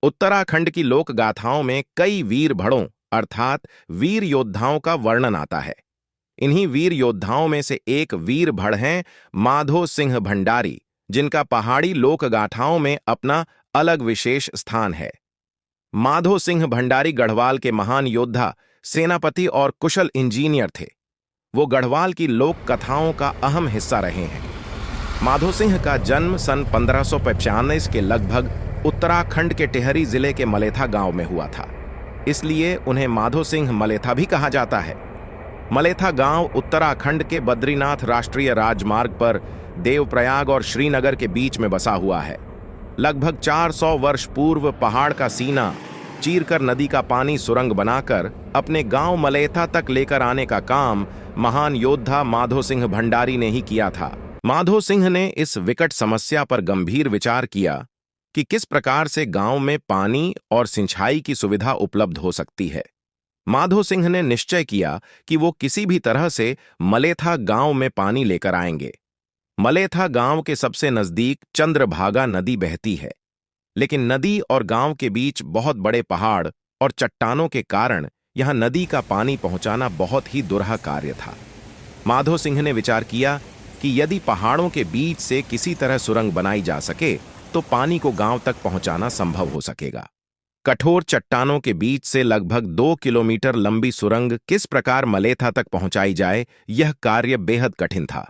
उत्तराखंड की लोक गाथाओं में कई वीर भड़ों अर्थात वीर योद्धाओं का वर्णन आता है। इन्हीं वीर योद्धाओं में से एक वीर भड़ हैं माधो सिंह भंडारी, जिनका पहाड़ी लोक गाथाओं में अपना अलग विशेष स्थान है। माधो सिंह भंडारी गढ़वाल के महान योद्धा, सेनापति और कुशल इंजीनियर थे। वो गढ़वाल की लोक कथाओं का अहम हिस्सा रहे हैं। माधो सिंह का जन्म सन 1595 के लगभग उत्तराखंड के टिहरी जिले के मलेथा गांव में हुआ था, इसलिए उन्हें माधो सिंह मलेथा भी कहा जाता है। मलेथा गांव उत्तराखंड के बद्रीनाथ राष्ट्रीय राजमार्ग पर देवप्रयाग और श्रीनगर के बीच में बसा हुआ है। लगभग 400 वर्ष पूर्व पहाड़ का सीना चीरकर नदी का पानी सुरंग बनाकर अपने गांव मलेथा तक लेकर आने का काम महान योद्धा माधो सिंह भंडारी ने ही किया था। माधो सिंह ने इस विकट समस्या पर गंभीर विचार किया कि किस प्रकार से गांव में पानी और सिंचाई की सुविधा उपलब्ध हो सकती है। माधो सिंह ने निश्चय किया कि वो किसी भी तरह से मलेथा गांव में पानी लेकर आएंगे। मलेथा गांव के सबसे नजदीक चंद्रभागा नदी बहती है, लेकिन नदी और गांव के बीच बहुत बड़े पहाड़ और चट्टानों के कारण यहां नदी का पानी पहुंचाना बहुत ही दुरह कार्य था। माधो सिंह ने विचार किया कि यदि पहाड़ों के बीच से किसी तरह सुरंग बनाई जा सके तो पानी को गांव तक पहुंचाना संभव हो सकेगा। कठोर चट्टानों के बीच से लगभग 2 किलोमीटर लंबी सुरंग किस प्रकार मलेथा तक पहुंचाई जाए, यह कार्य बेहद कठिन था।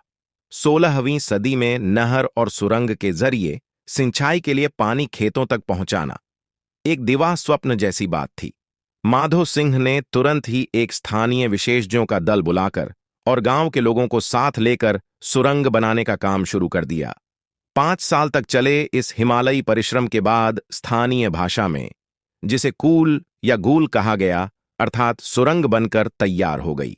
16वीं सदी में नहर और सुरंग के जरिए सिंचाई के लिए पानी खेतों तक पहुंचाना एक दिवा स्वप्न जैसी बात थी। माधो सिंह ने तुरंत ही एक स्थानीय विशेषज्ञों का दल बुलाकर और गांव के लोगों को साथ लेकर सुरंग बनाने का काम शुरू कर दिया। 5 साल तक चले इस हिमालयी परिश्रम के बाद स्थानीय भाषा में, जिसे कूल या गूल कहा गया, अर्थात सुरंग बनकर तैयार हो गई।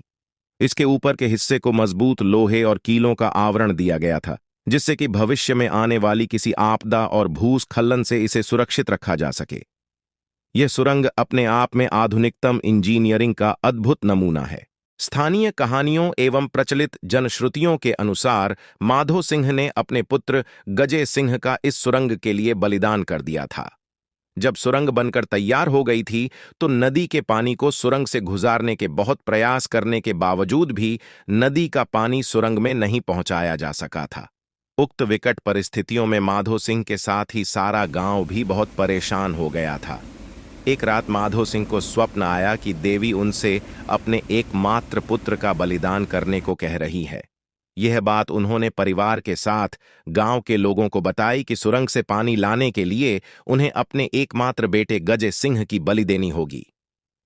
इसके ऊपर के हिस्से को मजबूत लोहे और कीलों का आवरण दिया गया था, जिससे कि भविष्य में आने वाली किसी आपदा और भूस्खलन से इसे सुरक्षित रखा जा सके। यह सुरंग अपने आप में आधुनिकतम इंजीनियरिंग का अद्भुत नमूना है। स्थानीय कहानियों एवं प्रचलित जनश्रुतियों के अनुसार माधो सिंह ने अपने पुत्र गजे सिंह का इस सुरंग के लिए बलिदान कर दिया था। जब सुरंग बनकर तैयार हो गई थी तो नदी के पानी को सुरंग से गुजारने के बहुत प्रयास करने के बावजूद भी नदी का पानी सुरंग में नहीं पहुंचाया जा सका था। उक्त विकट परिस्थितियों में माधो सिंह के साथ ही सारा गांव भी बहुत परेशान हो गया था। एक रात माधो सिंह को स्वप्न आया कि देवी उनसे अपने एकमात्र पुत्र का बलिदान करने को कह रही है। यह बात उन्होंने परिवार के साथ गांव के लोगों को बताई कि सुरंग से पानी लाने के लिए उन्हें अपने एकमात्र बेटे गजे सिंह की बलि देनी होगी।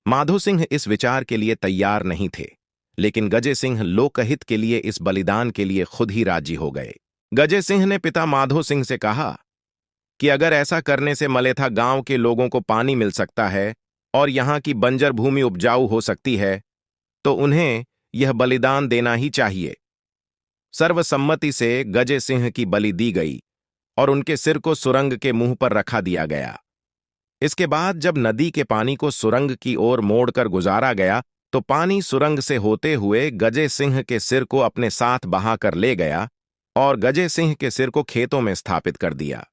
माधो सिंह इस विचार के लिए तैयार नहीं थे, लेकिन गजे सिंह लोकहित के लिए इस बलिदान के लिए खुद ही राजी हो गए। गजे सिंह ने पिता माधो सिंह से कहा कि अगर ऐसा करने से मलेथा गांव के लोगों को पानी मिल सकता है और यहां की बंजर भूमि उपजाऊ हो सकती है, तो उन्हें यह बलिदान देना ही चाहिए। सर्वसम्मति से गजे सिंह की बलि दी गई और उनके सिर को सुरंग के मुंह पर रखा दिया गया। इसके बाद जब नदी के पानी को सुरंग की ओर मोड़कर गुजारा गया तो पानी सुरंग से होते हुए गजे सिंह के सिर को अपने साथ बहाकर ले गया और गजे सिंह के सिर को खेतों में स्थापित कर दिया।